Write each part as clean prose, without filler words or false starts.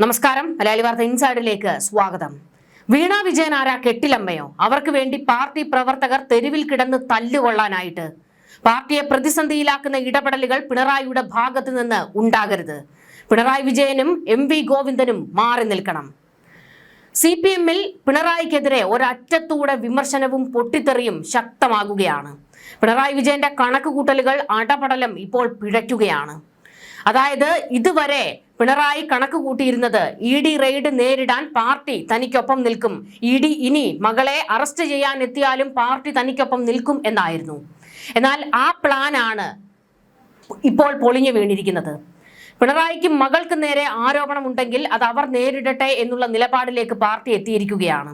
നമസ്കാരം. മലയാളി വാർത്ത ഇൻസൈഡിലേക്ക് സ്വാഗതം. വീണ വിജയൻ ആരാ? കെട്ടിലമ്മയോ? അവർക്ക് വേണ്ടി പാർട്ടി പ്രവർത്തകർ തെരുവിൽ കിടന്ന് തല്ലുകൊള്ളാനായിട്ട് പാർട്ടിയെ പ്രതിസന്ധിയിലാക്കുന്ന ഇടപെടലുകൾ പിണറായിയുടെ ഭാഗത്ത് നിന്ന് ഉണ്ടാകരുത്. പിണറായി വിജയനും MV ഗോവിന്ദനും മാറി നിൽക്കണം. CPM-ൽ പിണറായിക്കെതിരെ ഒരറ്റത്തൂടെ വിമർശനവും പൊട്ടിത്തെറിയും ശക്തമാകുകയാണ്. പിണറായി വിജയന്റെ കണക്കുകൂട്ടലുകൾ അടപടലം ഇപ്പോൾ പിഴയ്ക്കുകയാണ്. അതായത് ഇതുവരെ പിണറായി കണക്ക് കൂട്ടിയിരുന്നത് ED റെയ്ഡ് നേരിടാൻ പാർട്ടി തനിക്കൊപ്പം നിൽക്കും, ED ഇനി മകളെ അറസ്റ്റ് ചെയ്യാൻ എത്തിയാലും പാർട്ടി തനിക്കൊപ്പം നിൽക്കും എന്നായിരുന്നു. എന്നാൽ ആ പ്ലാനാണ് ഇപ്പോൾ പൊളിഞ്ഞു വീണിരിക്കുന്നത്. പിണറായിക്ക് മകൾക്ക് നേരെ ആരോപണമുണ്ടെങ്കിൽ അത് അവർ നേരിടട്ടെ എന്നുള്ള നിലപാടിലേക്ക് പാർട്ടി എത്തിയിരിക്കുകയാണ്.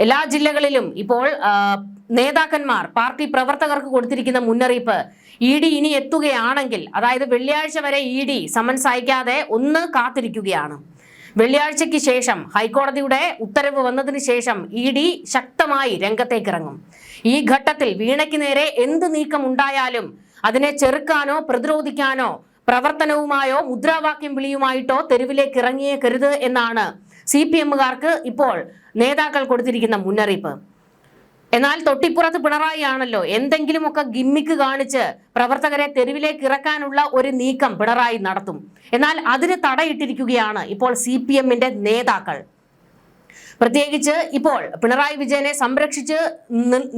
എല്ലാ ജില്ലകളിലും ഇപ്പോൾ നേതാക്കന്മാർ പാർട്ടി പ്രവർത്തകർക്ക് കൊടുത്തിരിക്കുന്ന മുന്നറിയിപ്പ്, ED ഇനി എത്തുകയാണെങ്കിൽ, അതായത് വെള്ളിയാഴ്ച വരെ ED സമൻസ് അയക്കാതെ ഒന്ന് കാത്തിരിക്കുകയാണ്. വെള്ളിയാഴ്ചയ്ക്ക് ശേഷം ഹൈക്കോടതിയുടെ ഉത്തരവ് വന്നതിന് ശേഷം ED ശക്തമായി രംഗത്തേക്കിറങ്ങും. ഈ ഘട്ടത്തിൽ വീണയ്ക്ക് നേരെ എന്ത് നീക്കം ഉണ്ടായാലും അതിനെ ചെറുക്കാനോ പ്രതിരോധിക്കാനോ പ്രവർത്തനവുമായോ മുദ്രാവാക്യം വിളിയുമായിട്ടോ തെരുവിലേക്ക് ഇറങ്ങിയേക്കരുത് എന്നാണ് CPM-കാർക്ക് ഇപ്പോൾ നേതാക്കൾ കൊടുത്തിരിക്കുന്ന മുന്നറിയിപ്പ്. എന്നാൽ തൊട്ടിപ്പുറത്ത് പിണറായി ആണല്ലോ എന്തെങ്കിലുമൊക്കെ ഗിമ്മിക്ക് കാണിച്ച് പ്രവർത്തകരെ തെരുവിലേക്ക് ഇറക്കാനുള്ള ഒരു നീക്കം പിണറായി നടത്തും. എന്നാൽ അതിന് തടയിട്ടിരിക്കുകയാണ് ഇപ്പോൾ CPM-ന്റെ നേതാക്കൾ. പ്രത്യേകിച്ച് ഇപ്പോൾ പിണറായി വിജയനെ സംരക്ഷിച്ച്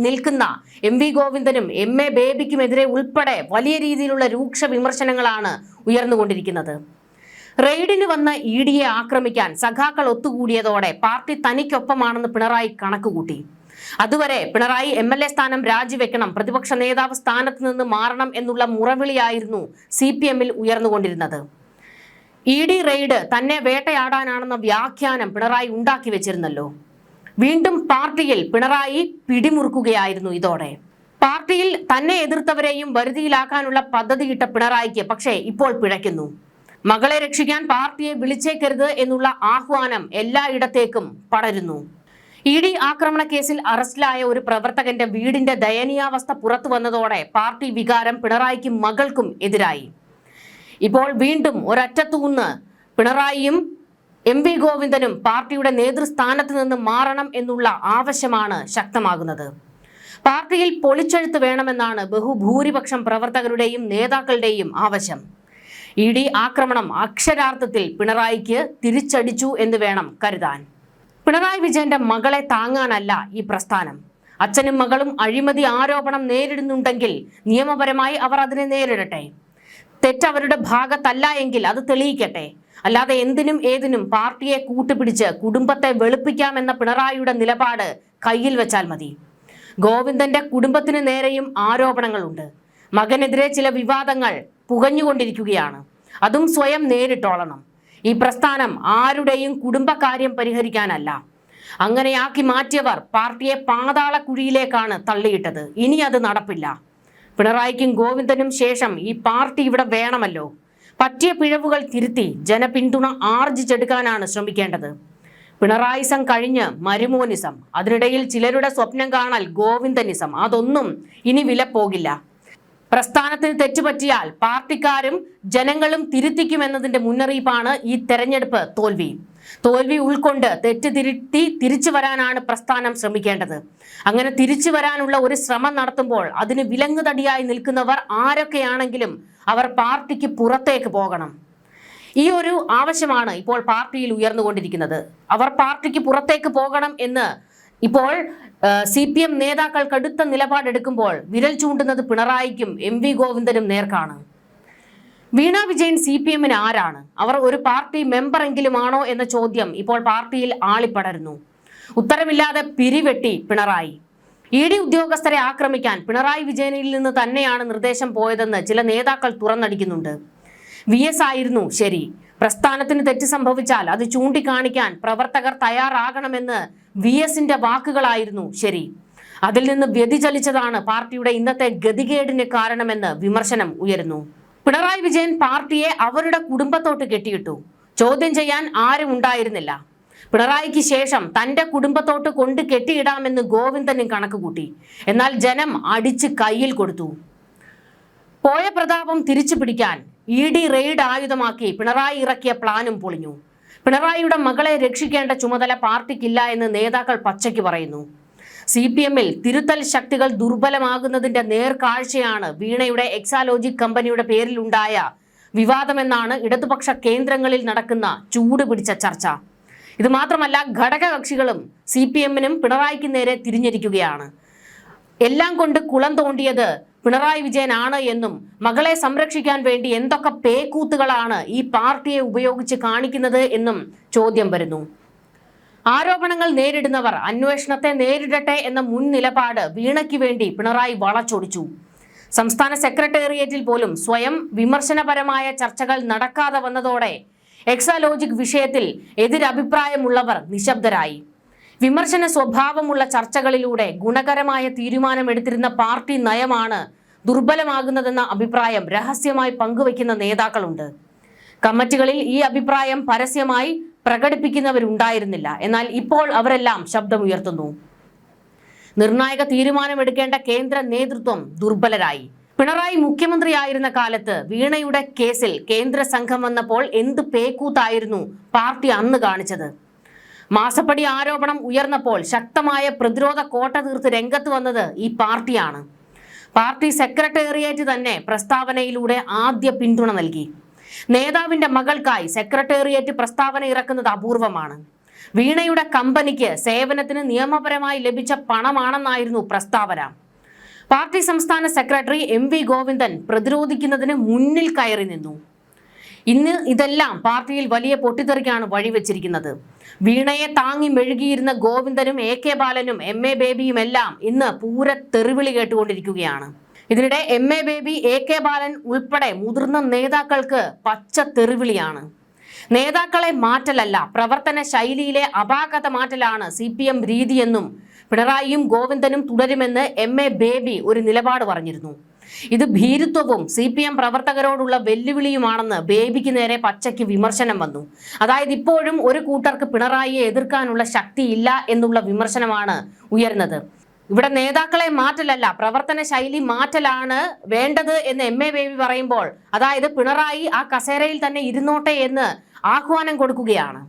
നിൽക്കുന്ന MV ഗോവിന്ദനും MA ബേബിക്കുമെതിരെ ഉൾപ്പെടെ വലിയ രീതിയിലുള്ള രൂക്ഷ വിമർശനങ്ങളാണ് ഉയർന്നുകൊണ്ടിരിക്കുന്നത്. റെയ്ഡിന് വന്ന EDയെ ആക്രമിക്കാൻ സഖാക്കൾ ഒത്തുകൂടിയതോടെ പാർട്ടി തനിക്കൊപ്പമാണെന്ന് പിണറായി കണക്കുകൂട്ടി. അതുവരെ പിണറായി MLA സ്ഥാനം രാജിവെക്കണം, പ്രതിപക്ഷ നേതാവ് സ്ഥാനത്ത് നിന്ന് മാറണം എന്നുള്ള മുറവിളിയായിരുന്നു CPM-ൽ ഉയർന്നുകൊണ്ടിരുന്നത്. ED റെയ്ഡ് തന്നെ വേട്ടയാടാനാണെന്ന വ്യാഖ്യാനം പിണറായി ഉണ്ടാക്കി വെച്ചിരുന്നല്ലോ. വീണ്ടും പാർട്ടിയിൽ പിണറായി പിടിമുറുക്കുകയായിരുന്നു. ഇതോടെ പാർട്ടിയിൽ തന്നെ എതിർത്തവരെയും വരുതിയിലാക്കാനുള്ള പദ്ധതിയിട്ട പിണറായിക്ക് പക്ഷേ ഇപ്പോൾ പിഴയ്ക്കുന്നു. മകളെ രക്ഷിക്കാൻ പാർട്ടിയെ വിളിച്ചേക്കരുത് എന്നുള്ള ആഹ്വാനം എല്ലായിടത്തേക്കും പടരുന്നു. ED ആക്രമണ കേസിൽ അറസ്റ്റിലായ ഒരു പ്രവർത്തകന്റെ വീടിന്റെ ദയനീയാവസ്ഥ പുറത്തു വന്നതോടെ പാർട്ടി വികാരം പിണറായിക്കും മകൾക്കും എതിരായി. ഇപ്പോൾ വീണ്ടും ഒരറ്റത്തുനിന്ന് പിണറായിയും MV ഗോവിന്ദനും പാർട്ടിയുടെ നേതൃസ്ഥാനത്ത് നിന്ന് മാറണം എന്നുള്ള ആവശ്യമാണ് ശക്തമാകുന്നത്. പാർട്ടിയിൽ പൊളിച്ചെഴുത്ത് വേണമെന്നാണ് ബഹുഭൂരിപക്ഷം പ്രവർത്തകരുടെയും നേതാക്കളുടെയും ആവശ്യം. ED ആക്രമണം അക്ഷരാർത്ഥത്തിൽ പിണറായിക്ക് തിരിച്ചടിച്ചു എന്ന് വേണം കരുതാൻ. പിണറായി വിജയന്റെ മകളെ താങ്ങാനല്ല ഈ പ്രസ്ഥാനം. അച്ഛനും മകളും അഴിമതി ആരോപണം നേരിടുന്നുണ്ടെങ്കിൽ നിയമപരമായി അവർ അതിനെ നേരിടട്ടെ. തെറ്റവരുടെ ഭാഗത്തല്ല എങ്കിൽ അത് തെളിയിക്കട്ടെ. അല്ലാതെ എന്തിനും ഏതിനും പാർട്ടിയെ കൂട്ടുപിടിച്ച് കുടുംബത്തെ വെളുപ്പിക്കാമെന്ന പിണറായിയുടെ നിലപാട് കയ്യിൽ വെച്ചാൽ മതി. ഗോവിന്ദന്റെ കുടുംബത്തിന് നേരെയും ആരോപണങ്ങളുണ്ട്. മകനെതിരെ ചില വിവാദങ്ങൾ പുകഞ്ഞുകൊണ്ടിരിക്കുകയാണ്. അതും സ്വയം നേരിട്ടോളണം. ഈ പ്രസ്ഥാനം ആരുടെയും കുടുംബകാര്യം പരിഹരിക്കാനല്ല. അങ്ങനെയാക്കി മാറ്റിയവർ പാർട്ടിയെ പാതാള കുഴിയിലേക്കാണ് തള്ളിയിട്ടത്. ഇനി അത് നടപ്പില്ല. പിണറായിക്കും ഗോവിന്ദനും ശേഷം ഈ പാർട്ടി ഇവിടെ വേണമല്ലോ. പറ്റിയ പിഴവുകൾ തിരുത്തി ജനപിന്തുണ ആർജിച്ചെടുക്കാനാണ് ശ്രമിക്കേണ്ടത്. പിണറായിസം കഴിഞ്ഞ് മരുമോനിസം, അതിനിടയിൽ ചിലരുടെ സ്വപ്നം കാണൽ ഗോവിന്ദനിസം, അതൊന്നും ഇനി വില പോകില്ല. പ്രസ്ഥാനത്തിന് തെറ്റുപറ്റിയാൽ പാർട്ടിക്കാരും ജനങ്ങളും തിരുത്തിക്കുമെന്നതിന്റെ മുന്നറിയിപ്പാണ് ഈ തെരഞ്ഞെടുപ്പ് തോൽവി ഉൾക്കൊണ്ട് തെറ്റ് തിരുത്തി തിരിച്ചു വരാനാണ് പ്രസ്ഥാനം ശ്രമിക്കേണ്ടത്. അങ്ങനെ തിരിച്ചു വരാനുള്ള ഒരു ശ്രമം നടത്തുമ്പോൾ അതിന് വിലങ്ങുതടിയായി നിൽക്കുന്നവർ ആരൊക്കെയാണെങ്കിലും അവർ പാർട്ടിക്ക് പുറത്തേക്ക് പോകണം. ഈ ഒരു ആവശ്യമാണ് ഇപ്പോൾ പാർട്ടിയിൽ ഉയർന്നുകൊണ്ടിരിക്കുന്നത്. അവർ പാർട്ടിക്ക് പുറത്തേക്ക് പോകണം എന്ന് ഇപ്പോൾ CPM നേതാക്കൾ കടുത്ത നിലപാടെടുക്കുമ്പോൾ വിരൽ ചൂണ്ടുന്നത് പിണറായിക്കും MV ഗോവിന്ദനും നേർക്കാണ്. വീണ വിജയൻ CPM-ന് ആരാണ്? അവർ ഒരു പാർട്ടി മെമ്പറെങ്കിലും ആണോ എന്ന ചോദ്യം ഇപ്പോൾ പാർട്ടിയിൽ ആളിപ്പടരുന്നു. ഉത്തരമില്ലാതെ പിരിവെട്ടി പിണറായി. ED ഉദ്യോഗസ്ഥരെ ആക്രമിക്കാൻ പിണറായി വിജയനിൽ നിന്ന് തന്നെയാണ് നിർദ്ദേശം പോയതെന്ന് ചില നേതാക്കൾ തുറന്നടിക്കുന്നുണ്ട്. VS ആയിരുന്നു ശരി. പ്രസ്ഥാനത്തിന് തെറ്റ് സംഭവിച്ചാൽ അത് ചൂണ്ടിക്കാണിക്കാൻ പ്രവർത്തകർ തയ്യാറാകണമെന്ന് VS-ന്റെ വാക്കുകളായിരുന്നു ശരി. അതിൽ നിന്ന് വ്യതിചലിച്ചതാണ് പാർട്ടിയുടെ ഇന്നത്തെ ഗതികേടിന് കാരണമെന്ന് വിമർശനം ഉയരുന്നു. പിണറായി വിജയൻ പാർട്ടിയെ അവരുടെ കുടുംബത്തോട്ട് കെട്ടിയിട്ടു. ചോദ്യം ചെയ്യാൻ ആരും ഉണ്ടായിരുന്നില്ല. പിണറായിക്ക് ശേഷം തന്റെ കുടുംബത്തോട്ട് കൊണ്ട് കെട്ടിയിടാമെന്ന് ഗോവിന്ദനും കണക്കുകൂട്ടി. എന്നാൽ ജനം അടിച്ച് കയ്യിൽ കൊടുത്തു. പോയ പ്രതാപം തിരിച്ചു പിടിക്കാൻ ED റെയ്ഡ് ആയുധമാക്കി പിണറായി ഇറക്കിയ പ്ലാനും പൊളിഞ്ഞു. പിണറായിയുടെ മകളെ രക്ഷിക്കേണ്ട ചുമതല പാർട്ടിക്കില്ല എന്ന് നേതാക്കൾ പച്ചയ്ക്ക് പറയുന്നു. CPM-ൽ തിരുത്തൽ ശക്തികൾ ദുർബലമാകുന്നതിന്റെ നേർക്കാഴ്ചയാണ് വീണയുടെ എക്സാലോജിക് കമ്പനിയുടെ പേരിലുണ്ടായ വിവാദമെന്നാണ് ഇടതുപക്ഷ കേന്ദ്രങ്ങളിൽ നടക്കുന്ന ചൂടുപിടിച്ച ചർച്ച. ഇത് മാത്രമല്ല, ഘടകകക്ഷികളും CPM-നും പിണറായിക്ക് നേരെ തിരിഞ്ഞിരിക്കുകയാണ്. എല്ലാം കൊണ്ട് കുളം തോണ്ടിയത് പിണറായി വിജയനാണ് എന്നും മകളെ സംരക്ഷിക്കാൻ വേണ്ടി എന്തൊക്കെ പേക്കൂത്തുകളാണ് ഈ പാർട്ടിയെ ഉപയോഗിച്ച് കാണിക്കുന്നത് എന്നും ചോദ്യം വരുന്നു. ആരോപണങ്ങൾ നേരിടുന്നവർ അന്വേഷണത്തെ നേരിടട്ടെ എന്ന മുൻ നിലപാട് വീണയ്ക്ക് വേണ്ടി പിണറായി വളച്ചൊടിച്ചു. സംസ്ഥാന സെക്രട്ടേറിയറ്റിൽ പോലും സ്വയം വിമർശനപരമായ ചർച്ചകൾ നടക്കാതെ വന്നതോടെ എക്സാലോജിക് വിഷയത്തിൽ എതിരഭിപ്രായമുള്ളവർ നിശബ്ദരായി. വിമർശന സ്വഭാവമുള്ള ചർച്ചകളിലൂടെ ഗുണകരമായ തീരുമാനമെടുത്തിരുന്ന പാർട്ടി നയമാണ് ദുർബലമാകുന്നതെന്ന അഭിപ്രായം രഹസ്യമായി പങ്കുവയ്ക്കുന്ന നേതാക്കളുണ്ട്. കമ്മിറ്റികളിൽ ഈ അഭിപ്രായം പരസ്യമായി പ്രകടിപ്പിക്കുന്നവരുണ്ടായിരുന്നില്ല. എന്നാൽ ഇപ്പോൾ അവരെല്ലാം ശബ്ദമുയർത്തുന്നു. നിർണായക തീരുമാനമെടുക്കേണ്ട കേന്ദ്ര നേതൃത്വം ദുർബലരായി. പിണറായി മുഖ്യമന്ത്രിയായിരുന്ന കാലത്ത് വീണയുടെ കേസിൽ കേന്ദ്ര സംഘം വന്നപ്പോൾ എന്ത് പേക്കൂത്തായിരുന്നു പാർട്ടി അന്ന് കാണിച്ചത്? മാസപ്പടി ആരോപണം ഉയർന്നപ്പോൾ ശക്തമായ പ്രതിരോധ കോട്ട തീർത്ത് രംഗത്ത് വന്നത് ഈ പാർട്ടിയാണ്. പാർട്ടി സെക്രട്ടേറിയറ്റ് തന്നെ പ്രസ്താവനയിലൂടെ ആദ്യ പിന്തുണ നൽകി. നേതാവിന്റെ മകൾക്കായി സെക്രട്ടേറിയറ്റ് പ്രസ്താവന ഇറക്കുന്നത് അപൂർവമാണ്. വീണയുടെ കമ്പനിക്ക് സേവനത്തിന് നിയമപരമായി ലഭിച്ച പണമാണെന്നായിരുന്നു പ്രസ്താവന. പാർട്ടി സംസ്ഥാന സെക്രട്ടറി MV ഗോവിന്ദൻ പ്രതിരോധിക്കുന്നതിന് മുന്നിൽ കയറി നിന്നു. ഇന്ന് ഇതെല്ലാം പാർട്ടിയിൽ വലിയ പൊട്ടിത്തെറിക്കാണ് വഴിവെച്ചിരിക്കുന്നത്. വീണയെ താങ്ങി മെഴുകിയിരുന്ന ഗോവിന്ദനും AK ബാലനും MA ബേബിയും എല്ലാം ഇന്ന് പൂര തെറിവിളി കേട്ടുകൊണ്ടിരിക്കുകയാണ്. ഇതിനിടെ MA ബേബി, AK ബാലൻ ഉൾപ്പെടെ മുതിർന്ന നേതാക്കൾക്ക് പച്ച തെറിവിളിയാണ്. നേതാക്കളെ മാറ്റലല്ല, പ്രവർത്തന ശൈലിയിലെ അപാകത മാറ്റലാണ് CPM രീതിയെന്നും പിണറായിയും ഗോവിന്ദനും തുടരുമെന്ന് MA ബേബി ഒരു നിലപാട് പറഞ്ഞിരുന്നു. ഇത് ഭീരുത്വവും CPM പ്രവർത്തകരോടുള്ള വെല്ലുവിളിയുമാണെന്ന് ബേബിക്ക് നേരെ പച്ചയ്ക്ക് വിമർശനം വന്നു. അതായത് ഇപ്പോഴും ഒരു കൂട്ടർക്ക് പിണറായിയെ എതിർക്കാനുള്ള ശക്തിയില്ല എന്നുള്ള വിമർശനമാണ് ഉയർന്നത്. ഇവിടെ നേതാക്കളെ മാറ്റലല്ല, പ്രവർത്തന ശൈലി മാറ്റലാണ് വേണ്ടത് എന്ന് MA ബേബി പറയുമ്പോൾ, അതായത് പിണറായി ആ കസേരയിൽ തന്നെ ഇരുന്നോട്ടെ എന്ന് ആഹ്വാനം കൊടുക്കുകയാണ്.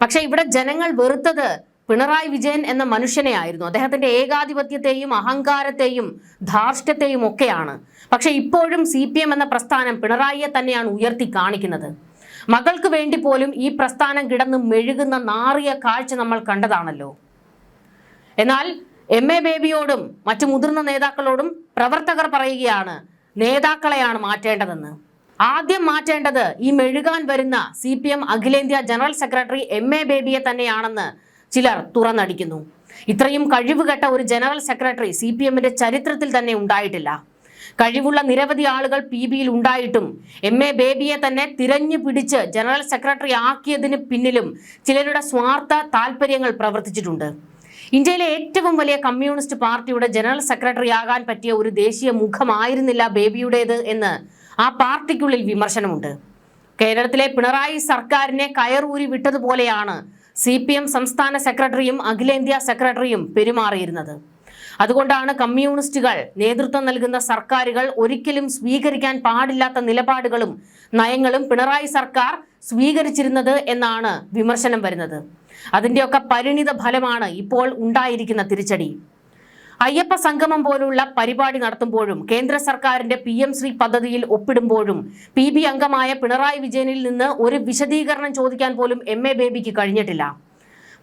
പക്ഷെ ഇവിടെ ജനങ്ങൾ വെറുത്തത് പിണറായി വിജയൻ എന്ന മനുഷ്യനെ ആയിരുന്നു. അദ്ദേഹത്തിന്റെ ഏകാധിപത്യത്തെയും അഹങ്കാരത്തെയും ധാർഷ്ട്യത്തെയും ഒക്കെയാണ്. പക്ഷെ ഇപ്പോഴും CPM എന്ന പ്രസ്ഥാനം പിണറായിയെ തന്നെയാണ് ഉയർത്തി കാണിക്കുന്നത്. മകൾക്ക് വേണ്ടി പോലും ഈ പ്രസ്ഥാനം കിടന്ന് മെഴുകുന്ന നാറിയ കാഴ്ച നമ്മൾ കണ്ടതാണല്ലോ. എന്നാൽ MA ബേബിയോടും മറ്റു മുതിർന്ന നേതാക്കളോടും പ്രവർത്തകർ പറയുകയാണ്, നേതാക്കളെയാണ് മാറ്റേണ്ടതെന്ന്. ആദ്യം മാറ്റേണ്ടത് ഈ മെഴുകാൻ വരുന്ന CPM അഖിലേന്ത്യാ ജനറൽ സെക്രട്ടറി MA ബേബിയെ തന്നെയാണെന്ന് ചിലർ തുറന്നടിക്കുന്നു. ഇത്രയും കഴിവുകെട്ട ഒരു ജനറൽ സെക്രട്ടറി CPM-ന്റെ ചരിത്രത്തിൽ തന്നെ ഉണ്ടായിട്ടില്ല. കഴിവുള്ള നിരവധി ആളുകൾ PB-യിൽ ഉണ്ടായിട്ടും MA ബേബിയെ തന്നെ തിരഞ്ഞു പിടിച്ച് ജനറൽ സെക്രട്ടറി ആക്കിയതിന് പിന്നിലും ചിലരുടെ സ്വാർത്ഥ താല്പര്യങ്ങൾ പ്രവർത്തിച്ചിട്ടുണ്ട്. ഇന്ത്യയിലെ ഏറ്റവും വലിയ കമ്മ്യൂണിസ്റ്റ് പാർട്ടിയുടെ ജനറൽ സെക്രട്ടറി ആകാൻ പറ്റിയ ഒരു ദേശീയ മുഖമായിരുന്നില്ല ബേബിയുടേത് എന്ന് ആ പാർട്ടിക്കുള്ളിൽ വിമർശനമുണ്ട്. കേരളത്തിലെ പിണറായി സർക്കാരിനെ കയറൂരി വിട്ടതുപോലെയാണ് CPM സംസ്ഥാന സെക്രട്ടറിയും അഖിലേന്ത്യാ സെക്രട്ടറിയും പെരുമാറിയിരുന്നത്. അതുകൊണ്ടാണ് കമ്മ്യൂണിസ്റ്റുകൾ നേതൃത്വം നൽകുന്ന സർക്കാരുകൾ ഒരിക്കലും സ്വീകരിക്കാൻ പാടില്ലാത്ത നിലപാടുകളും നയങ്ങളും പിണറായി സർക്കാർ സ്വീകരിച്ചിരുന്നത് എന്നാണ് വിമർശനം വരുന്നത്. അതിൻ്റെയൊക്കെ പരിണിത ഫലമാണ് ഇപ്പോൾ ഉണ്ടായിരിക്കുന്ന തിരിച്ചടി. അയ്യപ്പ സംഗമം പോലുള്ള പരിപാടി നടത്തുമ്പോഴും കേന്ദ്ര സർക്കാരിന്റെ PM ശ്രീ പദ്ധതിയിൽ ഒപ്പിടുമ്പോഴും PB അംഗമായ പിണറായി വിജയനിൽ നിന്ന് ഒരു വിശദീകരണം ചോദിക്കാൻ പോലും MA ബേബിക്ക് കഴിഞ്ഞിട്ടില്ല.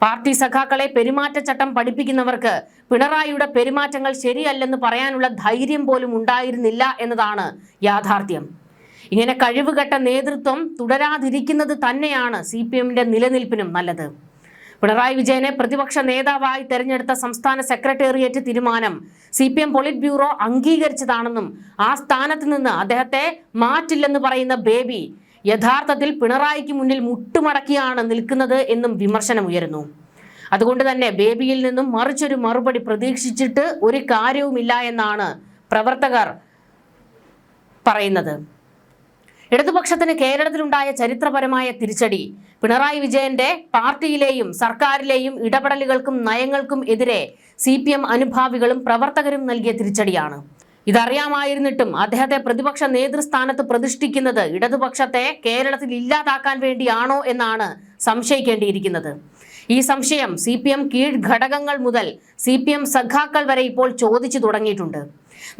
പാർട്ടി സഖാക്കളെ പെരുമാറ്റച്ചട്ടം പഠിപ്പിക്കുന്നവർക്ക് പിണറായിയുടെ പെരുമാറ്റങ്ങൾ ശരിയല്ലെന്ന് പറയാനുള്ള ധൈര്യം പോലും ഉണ്ടായിരുന്നില്ല എന്നതാണ് യാഥാർത്ഥ്യം. ഇങ്ങനെ കഴിവുകെട്ട നേതൃത്വം തുടരാതിരിക്കുന്നത് തന്നെയാണ് CPM-ന്റെ നിലനിൽപ്പിനും നല്ലത്. പിണറായി വിജയനെ പ്രതിപക്ഷ നേതാവായി തെരഞ്ഞെടുത്ത സംസ്ഥാന സെക്രട്ടേറിയറ്റ് തീരുമാനം CPM പോളിറ്റ് ബ്യൂറോ അംഗീകരിച്ചതാണെന്നും ആ സ്ഥാനത്ത് നിന്ന് അദ്ദേഹത്തെ മാറ്റില്ലെന്ന് പറയുന്ന ബേബി യഥാർത്ഥത്തിൽ പിണറായിക്ക് മുന്നിൽ മുട്ടുമടക്കിയാണ് നിൽക്കുന്നത് എന്നും വിമർശനമുയരുന്നു. അതുകൊണ്ട് തന്നെ ബേബിയിൽ നിന്നും മറിച്ചൊരു മറുപടി പ്രതീക്ഷിച്ചിട്ട് ഒരു കാര്യവുമില്ല എന്നാണ് പ്രവർത്തകർ പറയുന്നത്. ഇടതുപക്ഷത്തിന് കേരളത്തിലുണ്ടായ ചരിത്രപരമായ തിരിച്ചടി പിണറായി വിജയന്റെ പാർട്ടിയിലെയും സർക്കാരിലെയും ഇടപെടലുകൾക്കും നയങ്ങൾക്കും എതിരെ CPM അനുഭാവികളും പ്രവർത്തകരും നൽകിയ തിരിച്ചടിയാണ്. ഇതറിയാമായിരുന്നിട്ടും അദ്ദേഹത്തെ പ്രതിപക്ഷ നേതൃസ്ഥാനത്ത് പ്രതിഷ്ഠിക്കുന്നത് ഇടതുപക്ഷത്തെ കേരളത്തിൽ ഇല്ലാതാക്കാൻ വേണ്ടിയാണോ എന്നാണ് സംശയിക്കേണ്ടിയിരിക്കുന്നത്. ഈ സംശയം CPM കീഴ്ഘടകങ്ങൾ മുതൽ CPM സഖാക്കൾ വരെ ഇപ്പോൾ ചോദിച്ചു തുടങ്ങിയിട്ടുണ്ട്.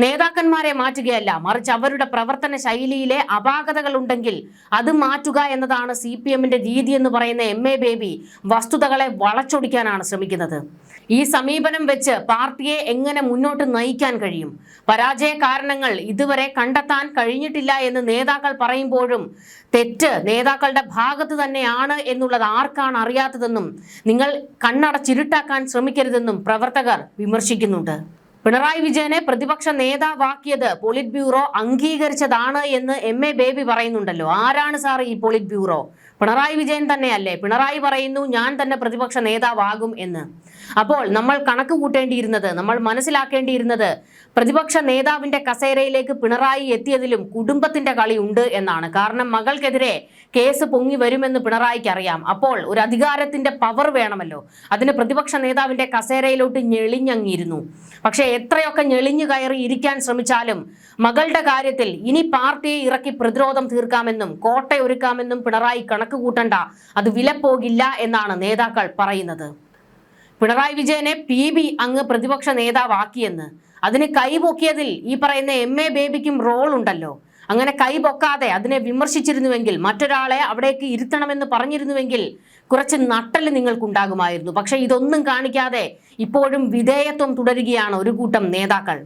നേതാക്കന്മാരെ മാറ്റുകയല്ല, മറിച്ച് അവരുടെ പ്രവർത്തന ശൈലിയിലെ അപാകതകൾ ഉണ്ടെങ്കിൽ അത് മാറ്റുക എന്നതാണ് CPMന്റെ രീതി എന്ന് പറയുന്ന MA ബേബി വസ്തുതകളെ വളച്ചൊടിക്കാനാണ് ശ്രമിക്കുന്നത്. ഈ സമീപനം വെച്ച് പാർട്ടിയെ എങ്ങനെ മുന്നോട്ട് നയിക്കാൻ കഴിയും? പരാജയ കാരണങ്ങൾ ഇതുവരെ കണ്ടെത്താൻ കഴിഞ്ഞിട്ടില്ല എന്ന് നേതാക്കൾ പറയുമ്പോഴും തെറ്റ് നേതാക്കളുടെ ഭാഗത്ത് തന്നെയാണ് എന്നുള്ളത് ആർക്കാണ് അറിയാത്തതെന്നും നിങ്ങൾ കണ്ണടച്ചിരുട്ടാക്കാൻ ശ്രമിക്കരുതെന്നും പ്രവർത്തകർ വിമർശിക്കുന്നുണ്ട്. പിണറായി വിജയനെ പ്രതിപക്ഷ നേതാവാക്കിയത് പോളിറ്റ് ബ്യൂറോ അംഗീകരിച്ചതാണ് എന്ന് MA ബേബി പറയുന്നുണ്ടല്ലോ. ആരാണ് സാർ ഈ പോളിറ്റ് ബ്യൂറോ? പിണറായി വിജയൻ തന്നെയല്ലേ? പിണറായി പറയുന്നു ഞാൻ തന്നെ പ്രതിപക്ഷ നേതാവാകും എന്ന്. അപ്പോൾ നമ്മൾ കണക്ക് കൂട്ടേണ്ടിയിരുന്നത്, നമ്മൾ മനസ്സിലാക്കേണ്ടിയിരുന്നത് പ്രതിപക്ഷ നേതാവിന്റെ കസേരയിലേക്ക് പിണറായി എത്തിയതിലും കുടുംബത്തിന്റെ കളി ഉണ്ട് എന്നാണ്. കാരണം മകൾക്കെതിരെ കേസ് പൊങ്ങി വരുമെന്ന് പിണറായിക്ക് അറിയാം. അപ്പോൾ ഒരു അധികാരത്തിന്റെ പവർ വേണമല്ലോ. അതിന് പ്രതിപക്ഷ നേതാവിന്റെ കസേരയിലോട്ട് ഞെളിഞ്ഞങ്ങിയിരുന്നു. പക്ഷെ എത്രയൊക്കെ ഞെളിഞ്ഞു കയറി ഇരിക്കാൻ ശ്രമിച്ചാലും മകളുടെ കാര്യത്തിൽ ഇനി പാർട്ടിയെ ഇറക്കി പ്രതിരോധം തീർക്കാമെന്നും കോട്ടയൊരുക്കാമെന്നും പിണറായി കണക്ക് കൂട്ടണ്ട, അത് വിലപ്പോകില്ല എന്നാണ് നേതാക്കൾ പറയുന്നത്. പിണറായി വിജയനെ PB അങ്ങ് പ്രതിപക്ഷ നേതാവാക്കിയെന്ന് അതിന് കൈപൊക്കിയതിൽ ഈ പറയുന്ന MA ബേബിക്കും റോൾ ഉണ്ടല്ലോ. അങ്ങനെ കൈപൊക്കാതെ അതിനെ വിമർശിച്ചിരുന്നുവെങ്കിൽ, മറ്റൊരാളെ അവിടേക്ക് ഇരുത്തണമെന്ന് പറഞ്ഞിരുന്നുവെങ്കിൽ കുറച്ച് നട്ടല് നിങ്ങൾക്കുണ്ടാകുമായിരുന്നു. പക്ഷെ ഇതൊന്നും കാണിക്കാതെ ഇപ്പോഴും വിധേയത്വം തുടരുകയാണ് ഒരു കൂട്ടം നേതാക്കൾ.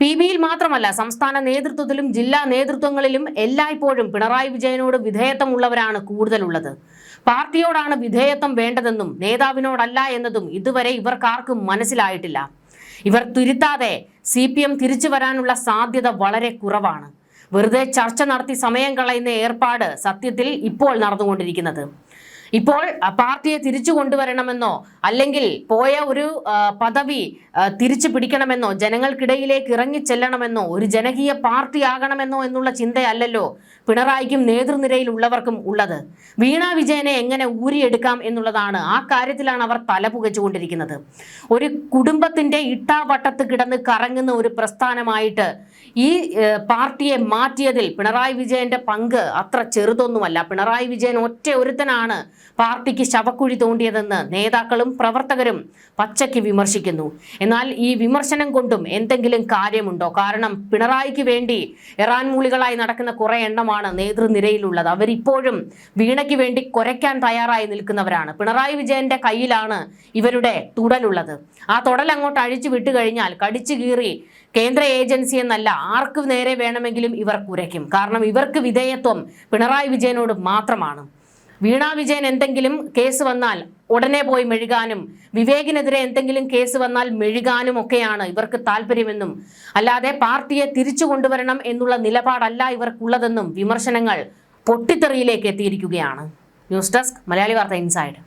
PBയിൽ മാത്രമല്ല, സംസ്ഥാന നേതൃത്വത്തിലും ജില്ലാ നേതൃത്വങ്ങളിലും എല്ലായ്പ്പോഴും പിണറായി വിജയനോട് വിധേയത്വമുള്ളവരാണ് കൂടുതലുള്ളത്. പാർട്ടിയോടാണ് വിധേയത്വം വേണ്ടതെന്നും നേതാവിനോടല്ല എന്നതും ഇതുവരെ ഇവർക്കാർക്കും മനസ്സിലായിട്ടില്ല. ഇവർ തിരുത്താതെ CPM തിരിച്ചു വരാനുള്ള സാധ്യത വളരെ കുറവാണ്. വെറുതെ ചർച്ച നടത്തി സമയം കളയുന്ന ഏർപ്പാട് സത്യത്തിൽ ഇപ്പോൾ നടന്നുകൊണ്ടിരിക്കുന്നത്. ഇപ്പോൾ പാർട്ടിയെ തിരിച്ചു കൊണ്ടുവരണമെന്നോ അല്ലെങ്കിൽ പോയ ഒരു പദവി തിരിച്ചു പിടിക്കണമെന്നോ ജനങ്ങൾക്കിടയിലേക്ക് ഇറങ്ങിച്ചെല്ലണമെന്നോ ഒരു ജനകീയ പാർട്ടി ആകണമെന്നോ എന്നുള്ള ചിന്തയല്ലല്ലോ പിണറായിക്കും നേതൃനിരയിലുള്ളവർക്കും ഉള്ളത്. വീണ വിജയനെ എങ്ങനെ ഊരിയെടുക്കാം എന്നുള്ളതാണ്. ആ കാര്യത്തിലാണ് അവർ തലപുകച്ചുകൊണ്ടിരിക്കുന്നത്. ഒരു കുടുംബത്തിന്റെ ഇട്ടാവട്ടത്ത് കിടന്ന് കറങ്ങുന്ന ഒരു പ്രസ്ഥാനമായിട്ട് ഈ പാർട്ടിയെ മാറ്റിയതിൽ പിണറായി വിജയന്റെ പങ്ക് അത്ര ചെറുതൊന്നുമല്ല. പിണറായി വിജയൻ ഒറ്റ ഒരുത്തനാണ് പാർട്ടിക്ക് ശവക്കുഴി തോണ്ടിയതെന്ന് നേതാക്കളും പ്രവർത്തകരും പച്ചയ്ക്ക് വിമർശിക്കുന്നു. എന്നാൽ ഈ വിമർശനം കൊണ്ടും എന്തെങ്കിലും കാര്യമുണ്ടോ? കാരണം പിണറായിക്ക് വേണ്ടി എറാൻ മൂളികളായി നടക്കുന്ന കുറെ എണ്ണമാണ് നേതൃനിരയിലുള്ളത്. അവരിപ്പോഴും വീണയ്ക്ക് വേണ്ടി കുരയ്ക്കാൻ തയ്യാറായി നിൽക്കുന്നവരാണ്. പിണറായി വിജയന്റെ കയ്യിലാണ് ഇവരുടെ തുടലുള്ളത്. ആ തുടൽ അങ്ങോട്ട് അഴിച്ചു വിട്ടു കഴിഞ്ഞാൽ കടിച്ചു കീറി കേന്ദ്ര ഏജൻസി എന്നല്ല ആർക്ക് നേരെ വേണമെങ്കിലും ഇവർ കുരയ്ക്കും. കാരണം ഇവർക്ക് വിധേയത്വം പിണറായി വിജയനോട് മാത്രമാണ്. വീണ വിജയൻ എന്തെങ്കിലും കേസ് വന്നാൽ ഉടനെ പോയി മെഴുകാനും വിവേകിനെതിരെ എന്തെങ്കിലും കേസ് വന്നാൽ മെഴുകാനും ഒക്കെയാണ് ഇവർക്ക് താല്പര്യമെന്നും അല്ലാതെ പാർട്ടിയെ തിരിച്ചു കൊണ്ടുവരണം എന്നുള്ള നിലപാടല്ല ഇവർക്കുള്ളതെന്നും വിമർശനങ്ങൾ പൊട്ടിത്തെറിയിലേക്ക് എത്തിയിരിക്കുകയാണ്. ന്യൂസ് ഡെസ്ക് മലയാളി വാർത്ത ഇൻസൈഡ്.